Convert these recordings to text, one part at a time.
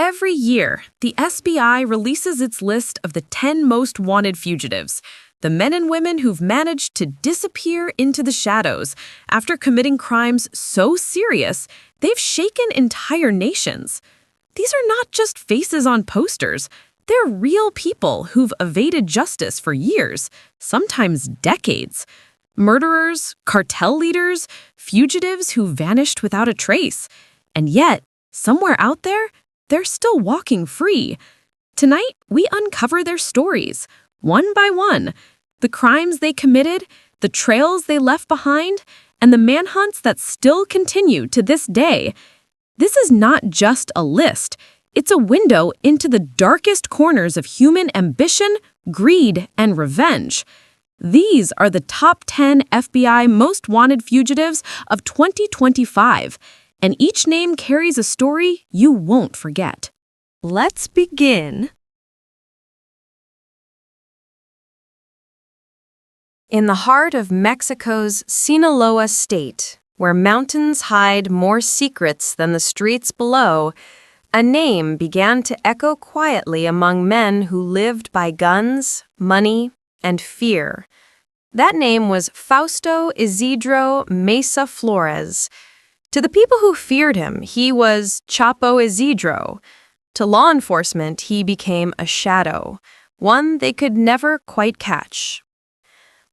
Every year, the SBI releases its list of the 10 most wanted fugitives, the men and women who've managed to disappear into the shadows after committing crimes so serious they've shaken entire nations. These are not just faces on posters. They're real people who've evaded justice for years, sometimes decades. Murderers, cartel leaders, fugitives who vanished without a trace. And yet, somewhere out there, they're still walking free. Tonight, we uncover their stories, one by one, the crimes they committed, the trails they left behind, and the manhunts that still continue to this day. This is not just a list. It's a window into the darkest corners of human ambition, greed, and revenge. These are the top 10 FBI most wanted fugitives of 2025, and each name carries a story you won't forget. Let's begin. In the heart of Mexico's Sinaloa state, where mountains hide more secrets than the streets below, a name began to echo quietly among men who lived by guns, money, and fear. That name was Fausto Isidro Mesa Flores. To the people who feared him, he was Chapo Isidro. To law enforcement, he became a shadow, one they could never quite catch.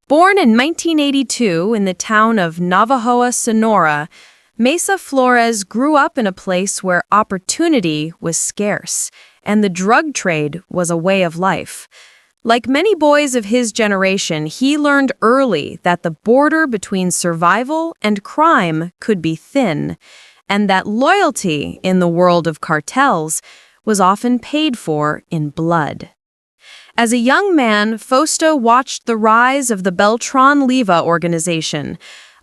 Born in 1982 in the town of Navajoa, Sonora, Mesa Flores grew up in a place where opportunity was scarce, and the drug trade was a way of life. Like many boys of his generation, he learned early that the border between survival and crime could be thin, and that loyalty in the world of cartels was often paid for in blood. As a young man, Fausto watched the rise of the Beltran Leyva organization,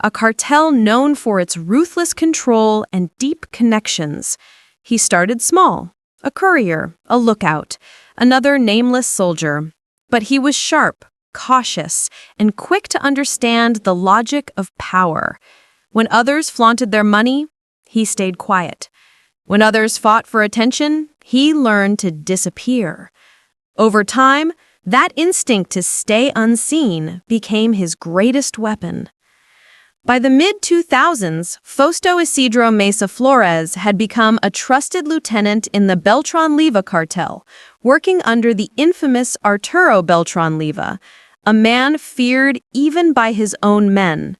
a cartel known for its ruthless control and deep connections. He started small, a courier, a lookout, another nameless soldier. But he was sharp, cautious, and quick to understand the logic of power. When others flaunted their money, he stayed quiet. When others fought for attention, he learned to disappear. Over time, that instinct to stay unseen became his greatest weapon. By the mid-2000s, Fausto Isidro Mesa Flores had become a trusted lieutenant in the Beltran Leyva cartel, working under the infamous Arturo Beltran Leyva, a man feared even by his own men.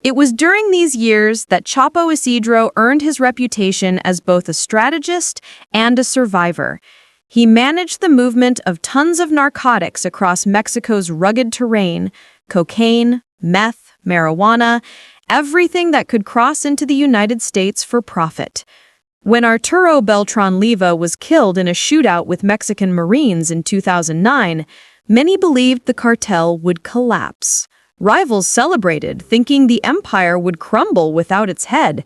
It was during these years that Chapo Isidro earned his reputation as both a strategist and a survivor. He managed the movement of tons of narcotics across Mexico's rugged terrain: cocaine, meth, marijuana, everything that could cross into the United States for profit. When Arturo Beltran Leyva was killed in a shootout with Mexican Marines in 2009, many believed the cartel would collapse. Rivals celebrated, thinking the empire would crumble without its head.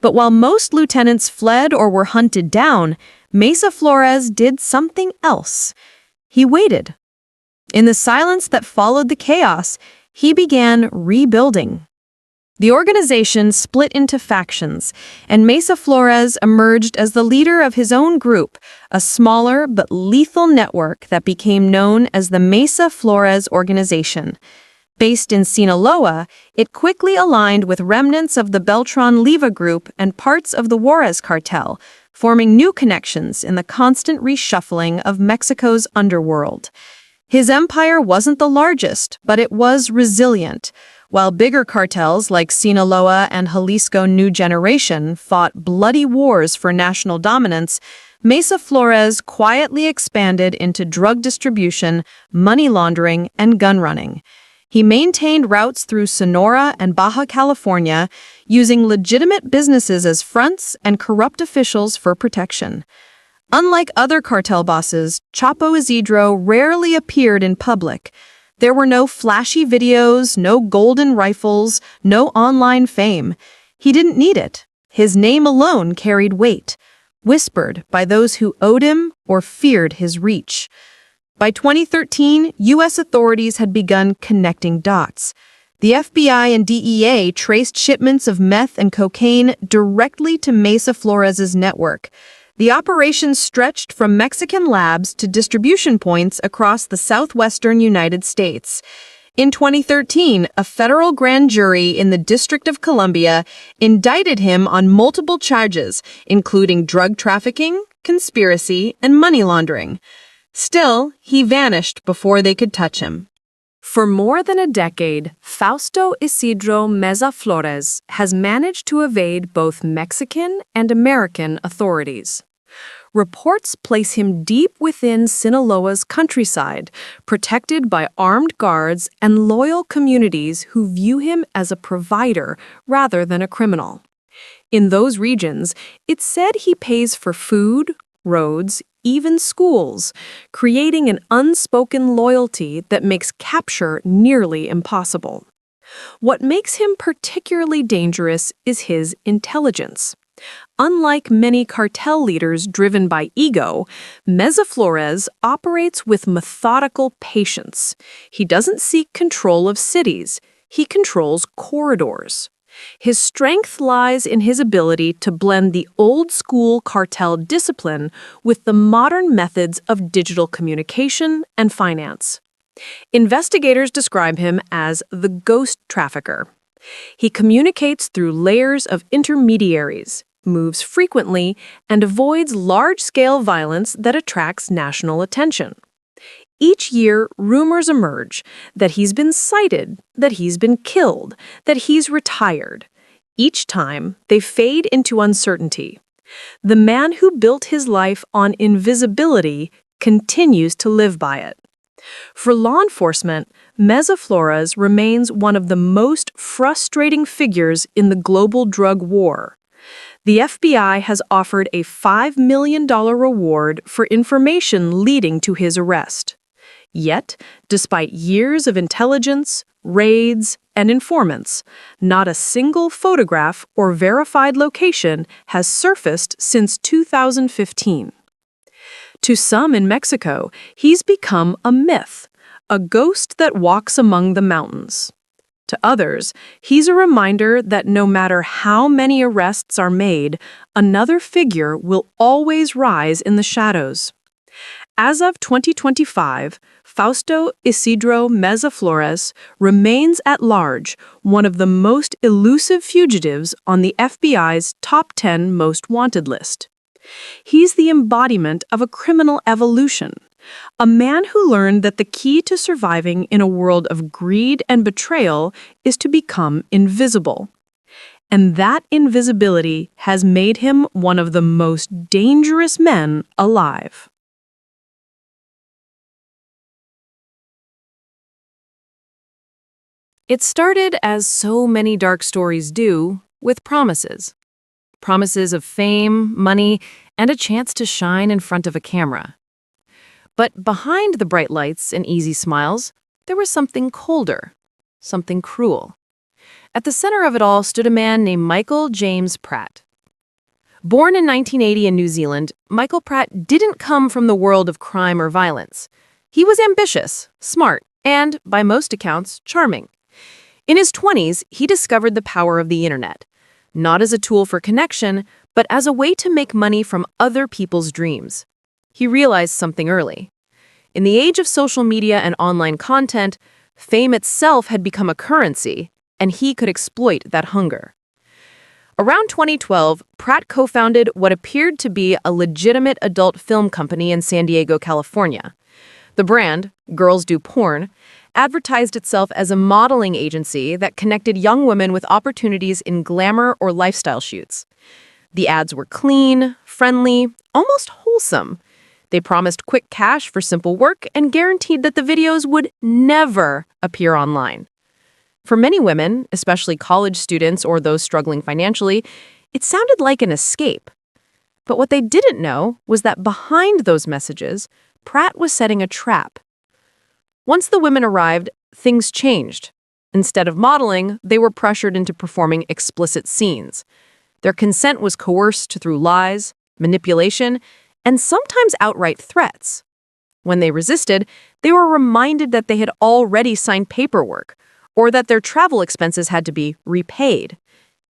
But while most lieutenants fled or were hunted down, Mesa Flores did something else. He waited. In the silence that followed the chaos, he began rebuilding. The organization split into factions, and Mesa Flores emerged as the leader of his own group, a smaller but lethal network that became known as the Mesa Flores Organization. Based in Sinaloa, it quickly aligned with remnants of the Beltran Leyva group and parts of the Juarez cartel, forming new connections in the constant reshuffling of Mexico's underworld. His empire wasn't the largest, but it was resilient. While bigger cartels like Sinaloa and Jalisco New Generation fought bloody wars for national dominance, Mesa Flores quietly expanded into drug distribution, money laundering, and gun running. He maintained routes through Sonora and Baja California, using legitimate businesses as fronts and corrupt officials for protection. Unlike other cartel bosses, Chapo Isidro rarely appeared in public. There were no flashy videos, no golden rifles, no online fame. He didn't need it. His name alone carried weight, whispered by those who owed him or feared his reach. By 2013, U.S. authorities had begun connecting dots. The FBI and DEA traced shipments of meth and cocaine directly to Mesa Flores's network. The operation stretched from Mexican labs to distribution points across the southwestern United States. In 2013, a federal grand jury in the District of Columbia indicted him on multiple charges, including drug trafficking, conspiracy, and money laundering. Still, he vanished before they could touch him. For more than a decade, Fausto Isidro Meza Flores has managed to evade both Mexican and American authorities. Reports place him deep within Sinaloa's countryside, protected by armed guards and loyal communities who view him as a provider rather than a criminal. In those regions, it's said he pays for food, roads, even schools, creating an unspoken loyalty that makes capture nearly impossible. What makes him particularly dangerous is his intelligence. Unlike many cartel leaders driven by ego, Meza Flores operates with methodical patience. He doesn't seek control of cities, he controls corridors. His strength lies in his ability to blend the old-school cartel discipline with the modern methods of digital communication and finance. Investigators describe him as the ghost trafficker. He communicates through layers of intermediaries, moves frequently, and avoids large-scale violence that attracts national attention. Each year, rumors emerge that he's been cited, that he's been killed, that he's retired. Each time, they fade into uncertainty. The man who built his life on invisibility continues to live by it. For law enforcement, Meza Flores remains one of the most frustrating figures in the global drug war. The FBI has offered a $5 million reward for information leading to his arrest. Yet, despite years of intelligence, raids, and informants, not a single photograph or verified location has surfaced since 2015. To some in Mexico, he's become a myth, a ghost that walks among the mountains. To others, he's a reminder that no matter how many arrests are made, another figure will always rise in the shadows. As of 2025, Fausto Isidro Meza Flores remains at large, one of the most elusive fugitives on the FBI's top 10 most wanted list. He's the embodiment of a criminal evolution, a man who learned that the key to surviving in a world of greed and betrayal is to become invisible. And that invisibility has made him one of the most dangerous men alive. It started, as so many dark stories do, with promises. Promises of fame, money, and a chance to shine in front of a camera. But behind the bright lights and easy smiles, there was something colder, something cruel. At the center of it all stood a man named Michael James Pratt. Born in 1980 in New Zealand, Michael Pratt didn't come from the world of crime or violence. He was ambitious, smart, and, by most accounts, charming. In his 20s, he discovered the power of the internet, not as a tool for connection, but as a way to make money from other people's dreams. He realized something early. In the age of social media and online content, fame itself had become a currency, and he could exploit that hunger. Around 2012, Pratt co-founded what appeared to be a legitimate adult film company in San Diego, California. The brand, Girls Do Porn, advertised itself as a modeling agency that connected young women with opportunities in glamour or lifestyle shoots. The ads were clean, friendly, almost wholesome. They promised quick cash for simple work and guaranteed that the videos would never appear online. For many women, especially college students or those struggling financially, it sounded like an escape. But what they didn't know was that behind those messages, Pratt was setting a trap. Once the women arrived, things changed. Instead of modeling, they were pressured into performing explicit scenes. Their consent was coerced through lies, manipulation, and sometimes outright threats. When they resisted, they were reminded that they had already signed paperwork, or that their travel expenses had to be repaid.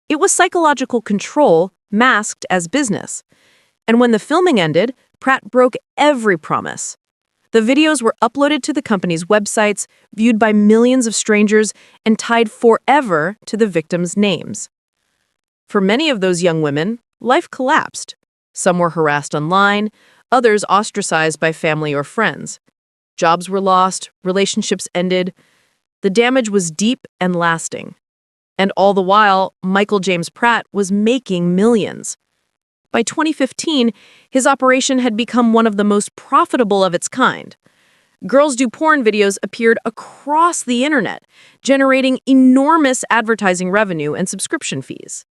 It was psychological control masked as business. And when the filming ended, Pratt broke every promise. The videos were uploaded to the company's websites, viewed by millions of strangers, and tied forever to the victims' names. For many of those young women, life collapsed. Some were harassed online, others ostracized by family or friends. Jobs were lost, relationships ended. The damage was deep and lasting. And all the while, Michael James Pratt was making millions. By 2015, his operation had become one of the most profitable of its kind. Girls Do Porn videos appeared across the internet, generating enormous advertising revenue and subscription fees.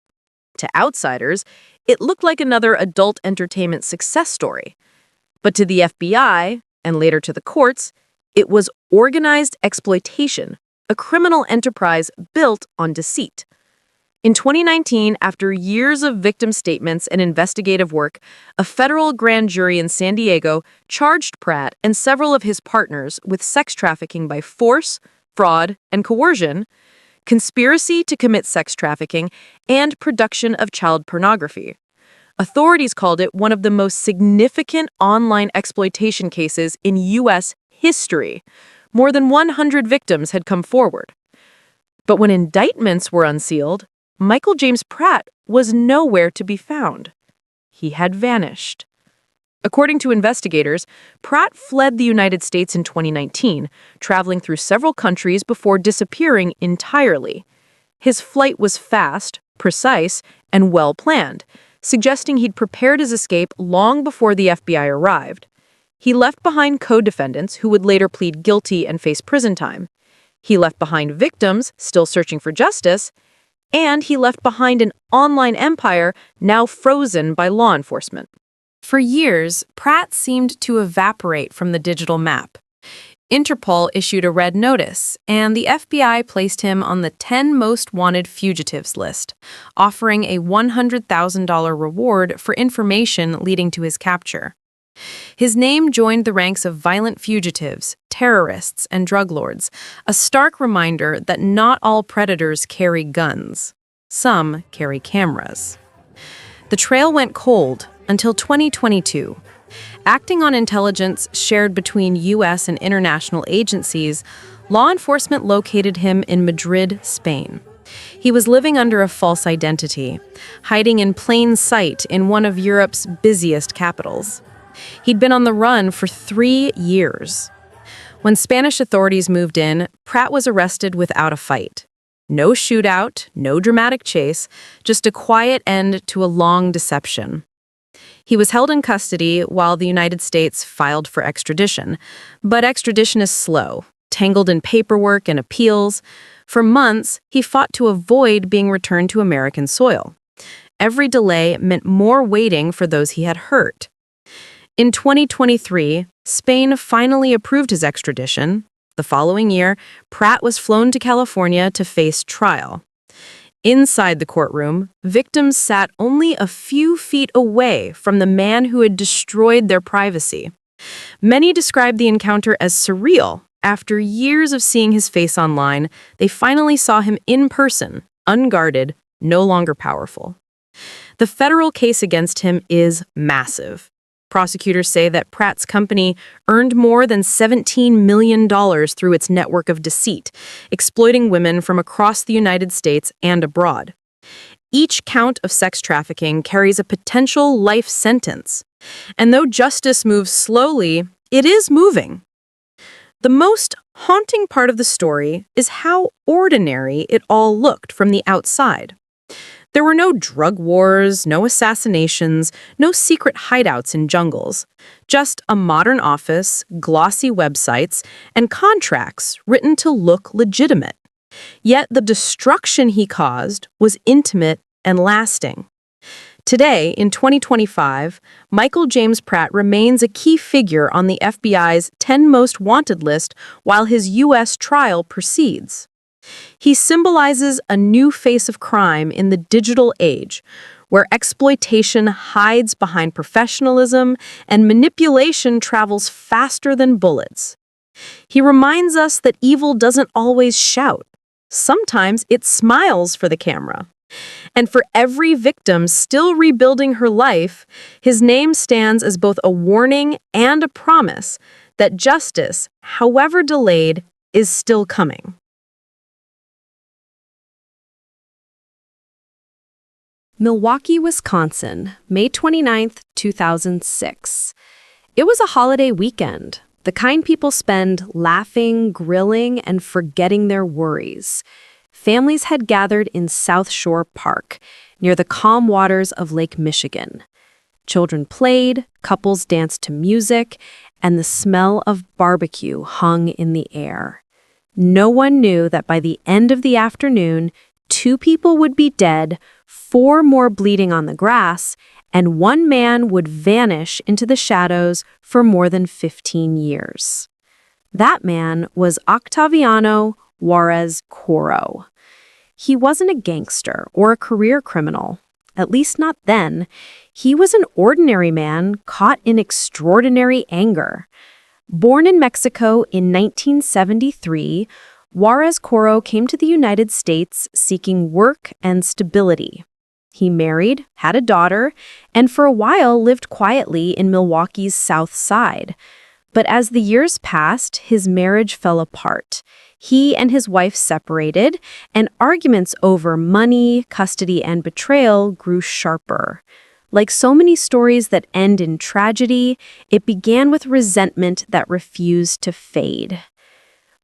To outsiders, it looked like another adult entertainment success story. But to the FBI, and later to the courts, it was organized exploitation, a criminal enterprise built on deceit. In 2019, after years of victim statements and investigative work, a federal grand jury in San Diego charged Pratt and several of his partners with sex trafficking by force, fraud, and coercion, conspiracy to commit sex trafficking, and production of child pornography. Authorities called it one of the most significant online exploitation cases in U.S. history. More than 100 victims had come forward. But when indictments were unsealed, Michael James Pratt was nowhere to be found. He had vanished. According to investigators, Pratt fled the United States in 2019, traveling through several countries before disappearing entirely. His flight was fast, precise, and well-planned, suggesting he'd prepared his escape long before the FBI arrived. He left behind co-defendants who would later plead guilty and face prison time. He left behind victims still searching for justice, and he left behind an online empire now frozen by law enforcement. For years, Pratt seemed to evaporate from the digital map. Interpol issued a red notice, and the FBI placed him on the 10 most wanted fugitives list, offering a $100,000 reward for information leading to his capture. His name joined the ranks of violent fugitives, terrorists, and drug lords, a stark reminder that not all predators carry guns. Some carry cameras. The trail went cold until 2022. Acting on intelligence shared between U.S. and international agencies, law enforcement located him in Madrid, Spain. He was living under a false identity, hiding in plain sight in one of Europe's busiest capitals. He'd been on the run for 3 years. When Spanish authorities moved in, Pratt was arrested without a fight. No shootout, no dramatic chase, just a quiet end to a long deception. He was held in custody while the United States filed for extradition. But extradition is slow, tangled in paperwork and appeals. For months, he fought to avoid being returned to American soil. Every delay meant more waiting for those he had hurt. In 2023, Spain finally approved his extradition. The following year, Pratt was flown to California to face trial. Inside the courtroom, victims sat only a few feet away from the man who had destroyed their privacy. Many described the encounter as surreal. After years of seeing his face online, they finally saw him in person, unguarded, no longer powerful. The federal case against him is massive. Prosecutors say that Pratt's company earned more than $17 million through its network of deceit, exploiting women from across the United States and abroad. Each count of sex trafficking carries a potential life sentence. And though justice moves slowly, it is moving. The most haunting part of the story is how ordinary it all looked from the outside. There were no drug wars, no assassinations, no secret hideouts in jungles. Just a modern office, glossy websites, and contracts written to look legitimate. Yet the destruction he caused was intimate and lasting. Today, in 2025, Michael James Pratt remains a key figure on the FBI's 10 Most Wanted list while his U.S. trial proceeds. He symbolizes a new face of crime in the digital age, where exploitation hides behind professionalism and manipulation travels faster than bullets. He reminds us that evil doesn't always shout. Sometimes it smiles for the camera. And for every victim still rebuilding her life, his name stands as both a warning and a promise that justice, however delayed, is still coming. Milwaukee, Wisconsin, May 29, 2006. It was a holiday weekend, the kind people spend laughing, grilling, and forgetting their worries. Families had gathered in South Shore Park, near the calm waters of Lake Michigan. Children played, couples danced to music, and the smell of barbecue hung in the air. No one knew that by the end of the afternoon, 2 people would be dead, 4 more bleeding on the grass, and 1 man would vanish into the shadows for more than 15 years. That man was Octaviano Juarez Coro. He wasn't a gangster or a career criminal, at least not then. He was an ordinary man caught in extraordinary anger. Born in Mexico in 1973, Juarez Coro came to the United States seeking work and stability. He married, had a daughter, and for a while lived quietly in Milwaukee's South Side. But as the years passed, his marriage fell apart. He and his wife separated, and arguments over money, custody, and betrayal grew sharper. Like so many stories that end in tragedy, it began with resentment that refused to fade.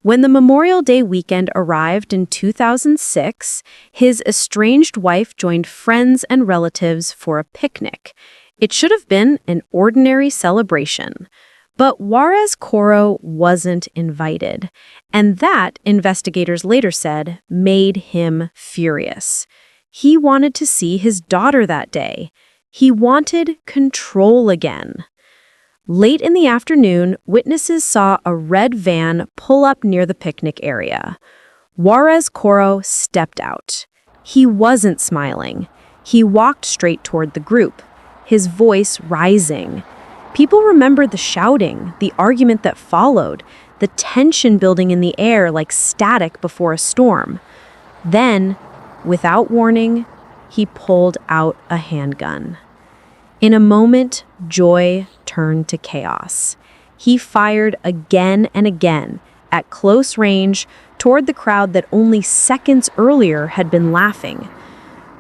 When the Memorial Day weekend arrived in 2006, his estranged wife joined friends and relatives for a picnic. It should have been an ordinary celebration. But Juarez Coro wasn't invited, and that, investigators later said, made him furious. He wanted to see his daughter that day. He wanted control again. Late in the afternoon, witnesses saw a red van pull up near the picnic area. Juarez Coro stepped out. He wasn't smiling. He walked straight toward the group, his voice rising. People remembered the shouting, the argument that followed, the tension building in the air like static before a storm. Then, without warning, he pulled out a handgun. In a moment, joy turned to chaos. He fired again and again, at close range, toward the crowd that only seconds earlier had been laughing.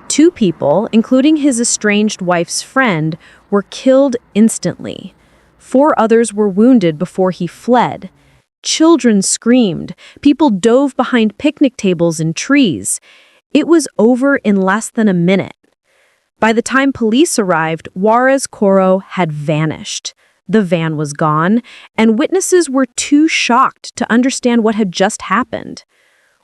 2 people, including his estranged wife's friend, were killed instantly. 4 others were wounded before he fled. Children screamed. People dove behind picnic tables and trees. It was over in less than a minute. By the time police arrived, Juarez Coro had vanished. The van was gone, and witnesses were too shocked to understand what had just happened.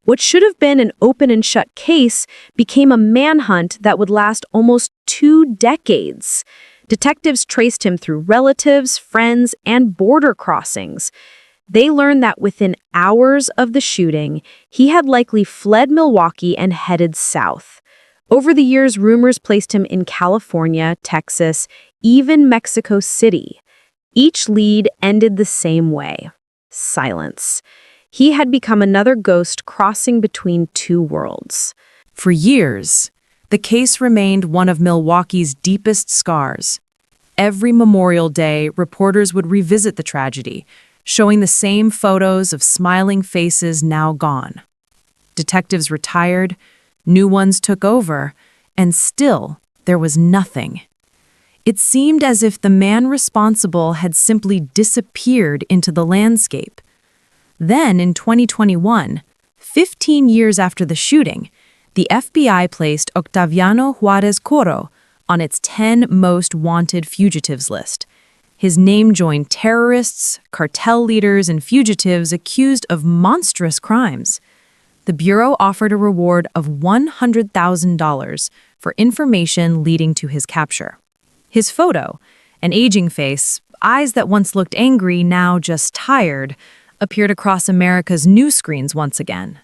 What should have been an open and shut case became a manhunt that would last almost 2 decades. Detectives traced him through relatives, friends, and border crossings. They learned that within hours of the shooting, he had likely fled Milwaukee and headed south. Over the years, rumors placed him in California, Texas, even Mexico City. Each lead ended the same way: silence. He had become another ghost crossing between 2 worlds. For years, the case remained one of Milwaukee's deepest scars. Every Memorial Day, reporters would revisit the tragedy, showing the same photos of smiling faces now gone. Detectives retired, new ones took over, and still there was nothing. It seemed as if the man responsible had simply disappeared into the landscape. Then, in 2021, 15 years after the shooting, the FBI placed Octaviano Juarez Coro on its 10 most wanted fugitives list. His name joined terrorists, cartel leaders, and fugitives accused of monstrous crimes. The Bureau offered a reward of $100,000 for information leading to his capture. His photo, an aging face, eyes that once looked angry, now just tired, appeared across America's news screens once again.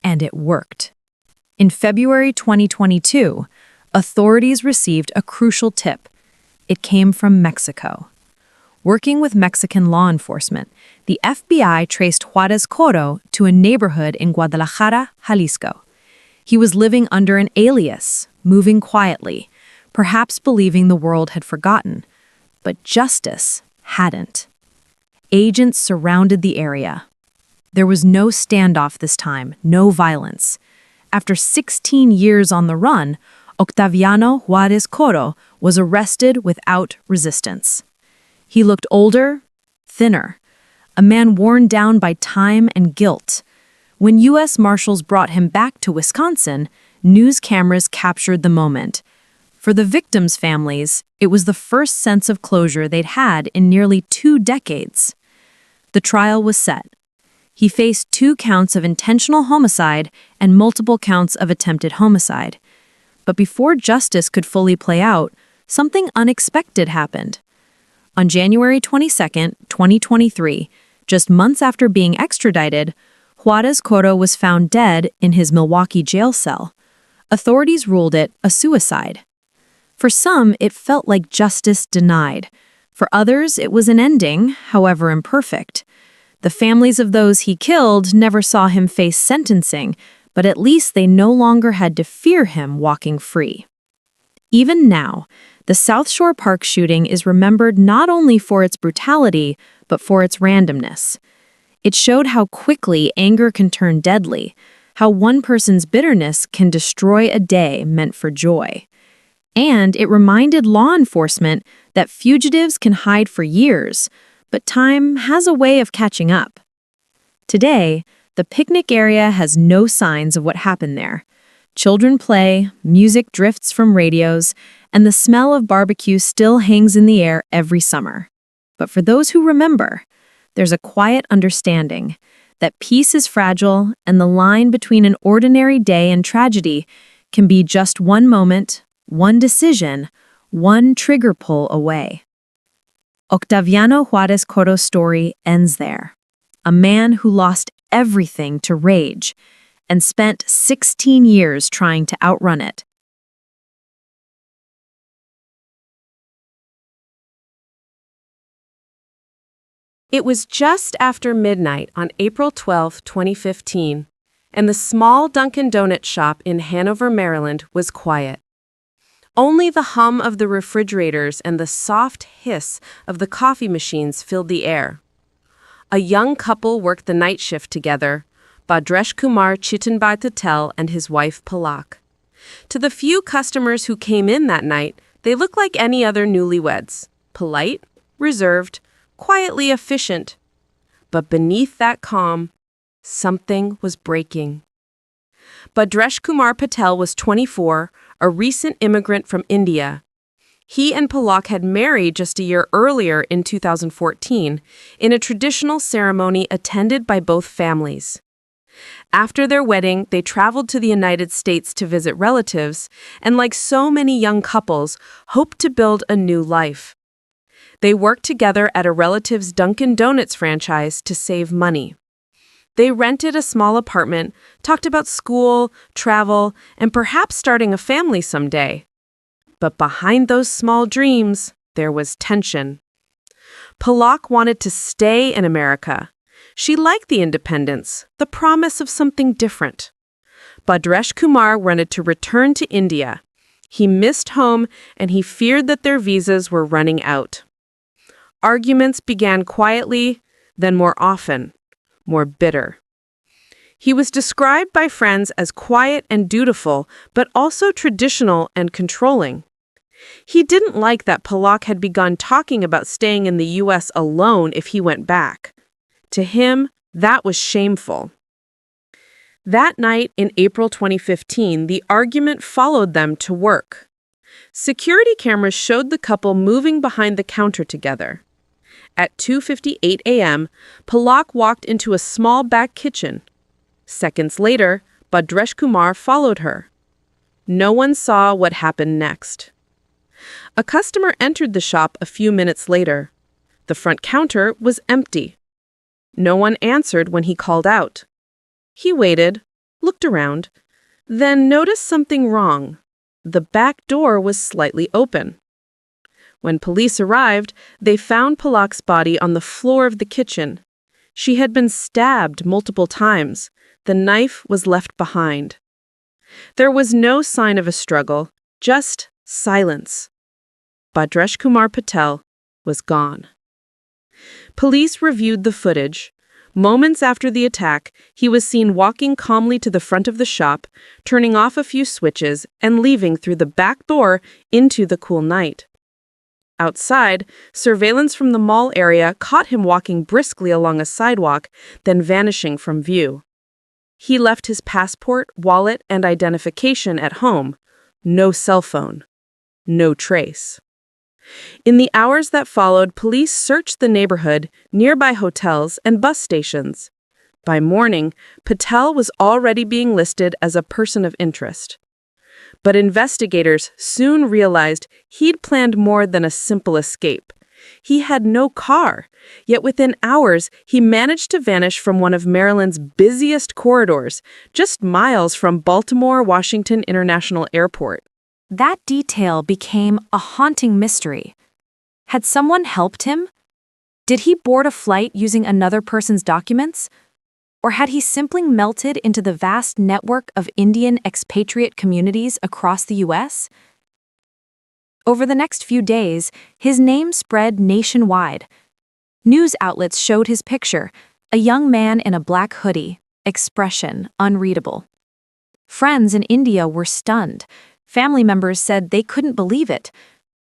And it worked. In February 2022, authorities received a crucial tip. It came from Mexico. Working with Mexican law enforcement, the FBI traced Juarez Coro to a neighborhood in Guadalajara, Jalisco. He was living under an alias, moving quietly, perhaps believing the world had forgotten. But justice hadn't. Agents surrounded the area. There was no standoff this time, no violence. After 16 years on the run, Octaviano Juarez Coro was arrested without resistance. He looked older, thinner, a man worn down by time and guilt. When U.S. Marshals brought him back to Wisconsin, news cameras captured the moment. For the victims' families, it was the first sense of closure they'd had in nearly 2 decades. The trial was set. He faced 2 counts of intentional homicide and multiple counts of attempted homicide. But before justice could fully play out, something unexpected happened. On January 22, 2023, just months after being extradited, Juarez Coro was found dead in his Milwaukee jail cell. Authorities ruled it a suicide. For some, it felt like justice denied. For others, it was an ending, however imperfect. The families of those he killed never saw him face sentencing, but at least they no longer had to fear him walking free. Even now, the South Shore Park shooting is remembered not only for its brutality, but for its randomness. It showed how quickly anger can turn deadly, how one person's bitterness can destroy a day meant for joy. And it reminded law enforcement that fugitives can hide for years, but time has a way of catching up. Today, the picnic area has no signs of what happened there. Children play, music drifts from radios, and the smell of barbecue still hangs in the air every summer. But for those who remember, there's a quiet understanding that peace is fragile and the line between an ordinary day and tragedy can be just one moment, one decision, one trigger pull away. Octaviano Juarez Coro's story ends there. A man who lost everything to rage and spent 16 years trying to outrun it. It was just after midnight on April 12, 2015, and the small Dunkin' Donuts shop in Hanover, Maryland was quiet. Only the hum of the refrigerators and the soft hiss of the coffee machines filled the air. A young couple worked the night shift together, Bhadresh Kumar Chittanbhai and his wife Palak. To the few customers who came in that night, they looked like any other newlyweds, polite, reserved, quietly efficient. But beneath that calm, something was breaking. Bhadresh Kumar Patel was 24, a recent immigrant from India. He and Palak had married just a year earlier in 2014 in a traditional ceremony attended by both families. After their wedding, they traveled to the United States to visit relatives and, like so many young couples, hoped to build a new life. They worked together at a relative's Dunkin' Donuts franchise to save money. They rented a small apartment, talked about school, travel, and perhaps starting a family someday. But behind those small dreams, there was tension. Palak wanted to stay in America. She liked the independence, the promise of something different. Bhadresh Kumar wanted to return to India. He missed home and he feared that their visas were running out. Arguments began quietly, then more often, more bitter. He was described by friends as quiet and dutiful, but also traditional and controlling. He didn't like that Palak had begun talking about staying in the U.S. alone if he went back. To him, that was shameful. That night in April 2015, the argument followed them to work. Security cameras showed the couple moving behind the counter together. At 2:58 a.m., Palak walked into a small back kitchen. Seconds later, Bhadresh Kumar followed her. No one saw what happened next. A customer entered the shop a few minutes later. The front counter was empty. No one answered when he called out. He waited, looked around, then noticed something wrong. The back door was slightly open. When police arrived, they found Palak's body on the floor of the kitchen. She had been stabbed multiple times. The knife was left behind. There was no sign of a struggle, just silence. Bhadresh Kumar Patel was gone. Police reviewed the footage. Moments after the attack, he was seen walking calmly to the front of the shop, turning off a few switches and leaving through the back door into the cool night. Outside, surveillance from the mall area caught him walking briskly along a sidewalk, then vanishing from view. He left his passport, wallet, and identification at home. No cell phone. No trace. In the hours that followed, police searched the neighborhood, nearby hotels, and bus stations. By morning, Patel was already being listed as a person of interest. But investigators soon realized he'd planned more than a simple escape. He had no car, yet within hours, he managed to vanish from one of Maryland's busiest corridors, just miles from Baltimore-Washington International Airport. That detail became a haunting mystery. Had someone helped him? Did he board a flight using another person's documents? Or had he simply melted into the vast network of Indian expatriate communities across the U.S.? Over the next few days, his name spread nationwide. News outlets showed his picture, a young man in a black hoodie, expression unreadable. Friends in India were stunned. Family members said they couldn't believe it.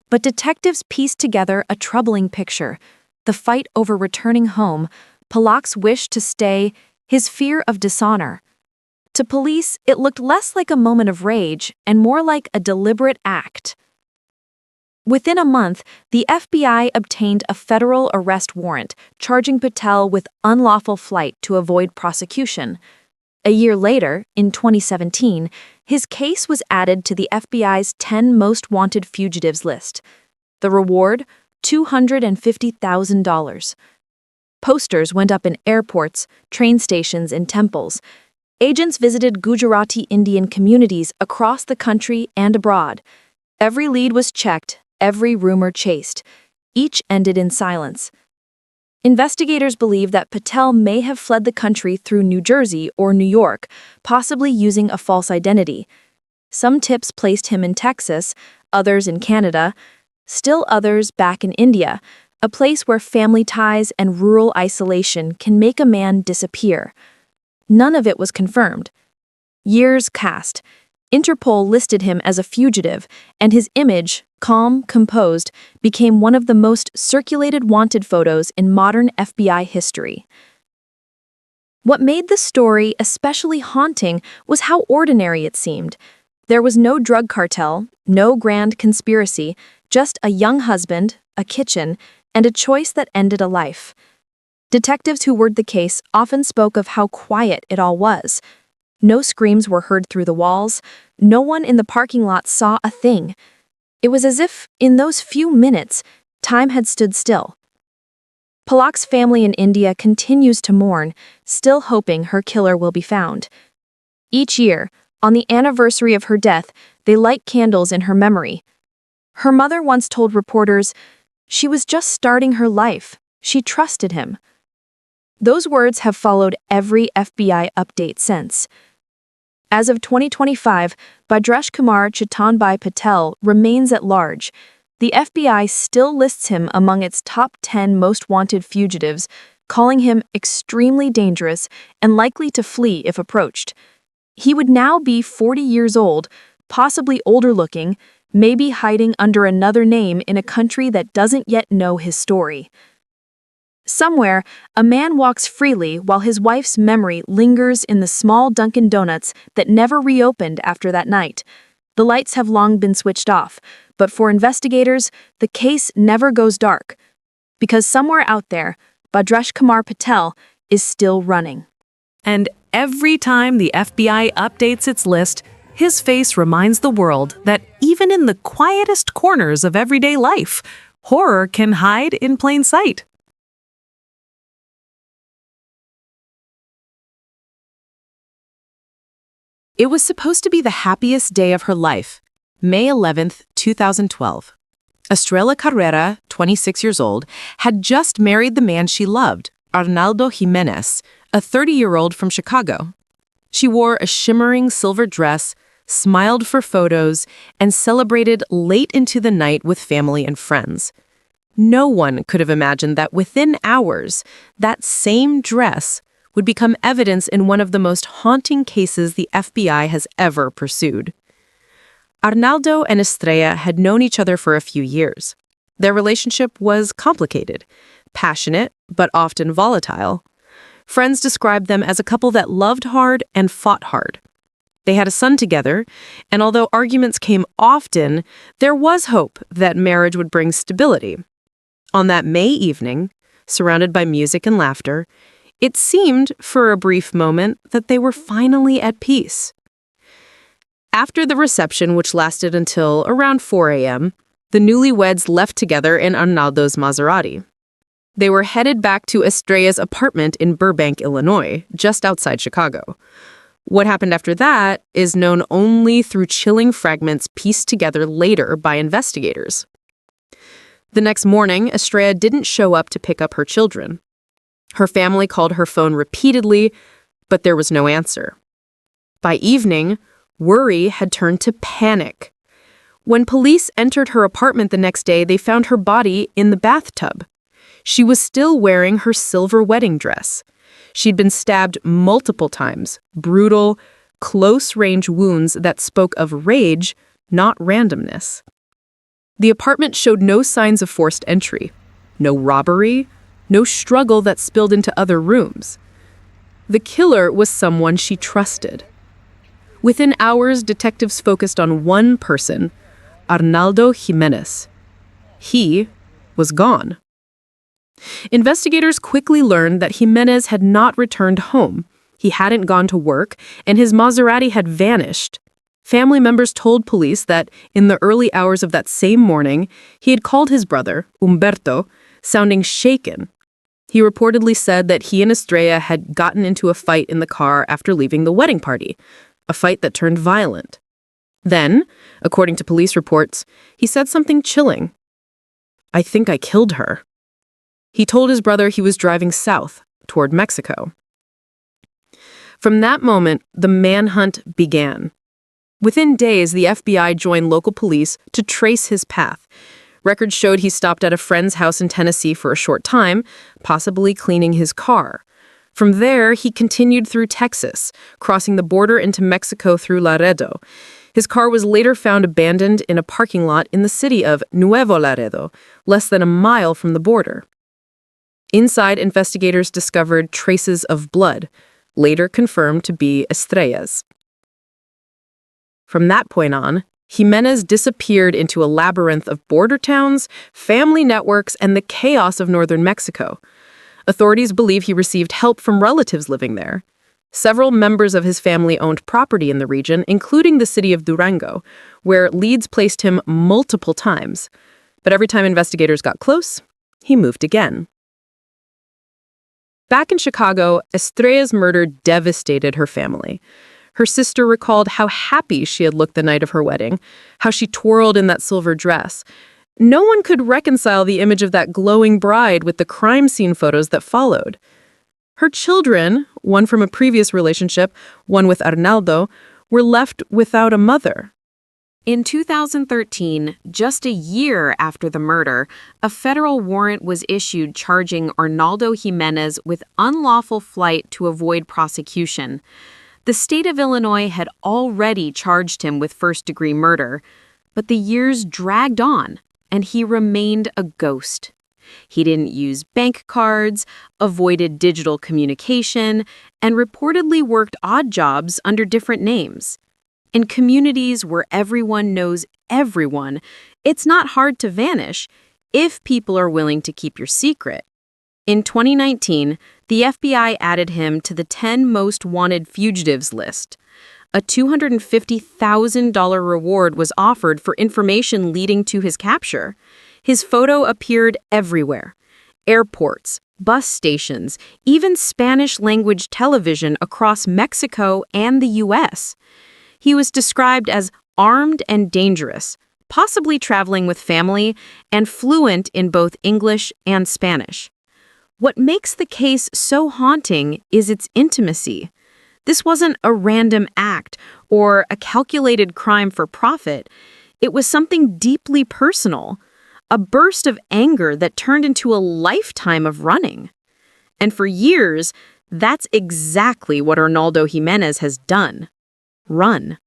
But detectives pieced together a troubling picture: the fight over returning home, Palak's wish to stay, his fear of dishonor. To police, it looked less like a moment of rage and more like a deliberate act. Within a month, the FBI obtained a federal arrest warrant charging Patel with unlawful flight to avoid prosecution. A year later, in 2017, his case was added to the FBI's 10 most wanted fugitives list. The reward? $250,000. Posters went up in airports, train stations, and temples. Agents visited Gujarati Indian communities across the country and abroad. Every lead was checked, every rumor chased. Each ended in silence. Investigators believe that Patel may have fled the country through New Jersey or New York, possibly using a false identity. Some tips placed him in Texas, others in Canada, still others back in India, a place where family ties and rural isolation can make a man disappear. None of it was confirmed. Years passed. Interpol listed him as a fugitive, and his image, calm, composed, became one of the most circulated wanted photos in modern FBI history. What made the story especially haunting was how ordinary it seemed. There was no drug cartel, no grand conspiracy, just a young husband, a kitchen, and a choice that ended a life. Detectives who worked the case often spoke of how quiet it all was. No screams were heard through the walls. No one in the parking lot saw a thing. It was as if, in those few minutes, time had stood still. Palak's family in India continues to mourn, still hoping her killer will be found. Each year, on the anniversary of her death, they light candles in her memory. Her mother once told reporters, "She was just starting her life. She trusted him." Those words have followed every FBI update since. As of 2025, Bhadresh Kumar Chetanbhai Patel remains at large. The FBI still lists him among its top 10 most wanted fugitives, calling him extremely dangerous and likely to flee if approached. He would now be 40 years old, possibly older-looking, maybe hiding under another name in a country that doesn't yet know his story. Somewhere, a man walks freely while his wife's memory lingers in the small Dunkin' Donuts that never reopened after that night. The lights have long been switched off, but for investigators, the case never goes dark. Because somewhere out there, Bhadresh Kumar Patel is still running. And every time the FBI updates its list, his face reminds the world that even in the quietest corners of everyday life, horror can hide in plain sight. It was supposed to be the happiest day of her life, May 11th, 2012. Estrella Carrera, 26 years old, had just married the man she loved, Arnaldo Jimenez, a 30-year-old from Chicago. She wore a shimmering silver dress, smiled for photos, and celebrated late into the night with family and friends. No one could have imagined that within hours, that same dress would become evidence in one of the most haunting cases the FBI has ever pursued. Arnaldo and Estrella had known each other for a few years. Their relationship was complicated, passionate, but often volatile. Friends described them as a couple that loved hard and fought hard. They had a son together, and although arguments came often, there was hope that marriage would bring stability. On that May evening, surrounded by music and laughter, it seemed, for a brief moment, that they were finally at peace. After the reception, which lasted until around 4 a.m., the newlyweds left together in Arnaldo's Maserati. They were headed back to Estrella's apartment in Burbank, Illinois, just outside Chicago. What happened after that is known only through chilling fragments pieced together later by investigators. The next morning, Estrella didn't show up to pick up her children. Her family called her phone repeatedly, but there was no answer. By evening, worry had turned to panic. When police entered her apartment the next day, they found her body in the bathtub. She was still wearing her silver wedding dress. She'd been stabbed multiple times, brutal, close-range wounds that spoke of rage, not randomness. The apartment showed no signs of forced entry, no robbery, no struggle that spilled into other rooms. The killer was someone she trusted. Within hours, detectives focused on one person, Arnaldo Jimenez. He was gone. Investigators quickly learned that Jimenez had not returned home. He hadn't gone to work, and his Maserati had vanished. Family members told police that in the early hours of that same morning, he had called his brother, Humberto, sounding shaken. He reportedly said that he and Estrella had gotten into a fight in the car after leaving the wedding party, a fight that turned violent. Then, according to police reports, he said something chilling. "I think I killed her." He told his brother he was driving south, toward Mexico. From that moment, the manhunt began. Within days, the FBI joined local police to trace his path. Records showed he stopped at a friend's house in Tennessee for a short time, possibly cleaning his car. From there, he continued through Texas, crossing the border into Mexico through Laredo. His car was later found abandoned in a parking lot in the city of Nuevo Laredo, less than a mile from the border. Inside, investigators discovered traces of blood, later confirmed to be Estrella's. From that point on, Jimenez disappeared into a labyrinth of border towns, family networks, and the chaos of northern Mexico. Authorities believe he received help from relatives living there. Several members of his family owned property in the region, including the city of Durango, where leads placed him multiple times. But every time investigators got close, he moved again. Back in Chicago, Estrella's murder devastated her family. Her sister recalled how happy she had looked the night of her wedding, how she twirled in that silver dress. No one could reconcile the image of that glowing bride with the crime scene photos that followed. Her children, one from a previous relationship, one with Arnaldo, were left without a mother. In 2013, just a year after the murder, a federal warrant was issued charging Arnaldo Jimenez with unlawful flight to avoid prosecution. The state of Illinois had already charged him with first-degree murder, but the years dragged on, and he remained a ghost. He didn't use bank cards, avoided digital communication, and reportedly worked odd jobs under different names. In communities where everyone knows everyone, it's not hard to vanish if people are willing to keep your secret. In 2019, the FBI added him to the 10 most wanted fugitives list. A $250,000 reward was offered for information leading to his capture. His photo appeared everywhere: airports, bus stations, even Spanish-language television across Mexico and the U.S. He was described as armed and dangerous, possibly traveling with family, and fluent in both English and Spanish. What makes the case so haunting is its intimacy. This wasn't a random act or a calculated crime for profit. It was something deeply personal, a burst of anger that turned into a lifetime of running. And for years, that's exactly what Arnaldo Jimenez has done. Run.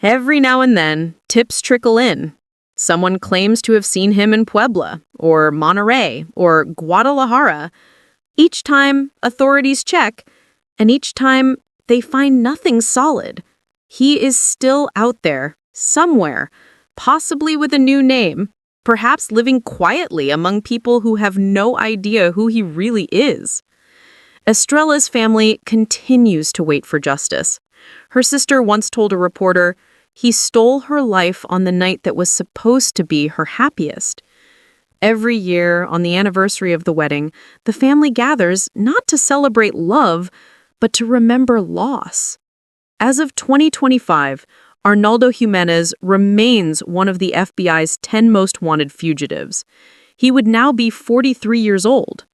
Every now and then, tips trickle in. Someone claims to have seen him in Puebla, or Monterrey, or Guadalajara. Each time, authorities check, and each time, they find nothing solid. He is still out there, somewhere, possibly with a new name, perhaps living quietly among people who have no idea who he really is. Estrella's family continues to wait for justice. Her sister once told a reporter, "He stole her life on the night that was supposed to be her happiest." Every year, on the anniversary of the wedding, the family gathers not to celebrate love, but to remember loss. As of 2025, Arnaldo Jimenez remains one of the FBI's 10 most wanted fugitives. He would now be 43 years old.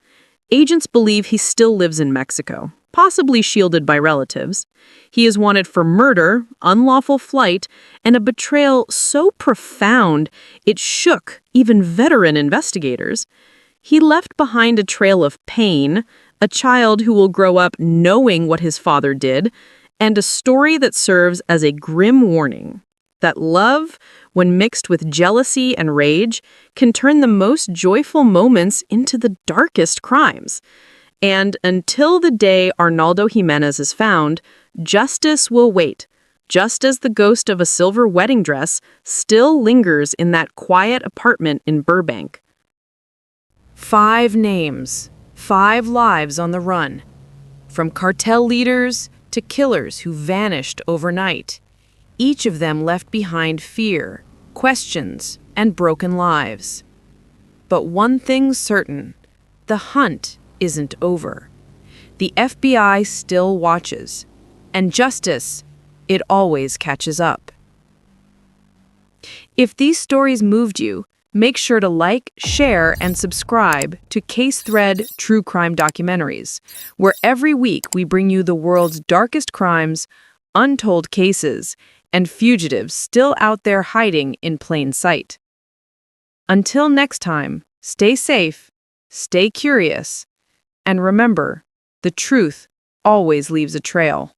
Agents believe he still lives in Mexico, possibly shielded by relatives. He is wanted for murder, unlawful flight, and a betrayal so profound it shook even veteran investigators. He left behind a trail of pain, a child who will grow up knowing what his father did, and a story that serves as a grim warning that love, when mixed with jealousy and rage, can turn the most joyful moments into the darkest crimes. And until the day Arnaldo Jimenez is found, justice will wait, just as the ghost of a silver wedding dress still lingers in that quiet apartment in Burbank. 5 names, 5 lives on the run. From cartel leaders to killers who vanished overnight. Each of them left behind fear, questions, and broken lives. But one thing's certain, the hunt isn't over. The FBI still watches, and justice, it always catches up. If these stories moved you, make sure to like, share, and subscribe to Case Thread True Crime Documentaries, where every week we bring you the world's darkest crimes, untold cases, and fugitives still out there hiding in plain sight. Until next time, stay safe, stay curious, and remember, the truth always leaves a trail.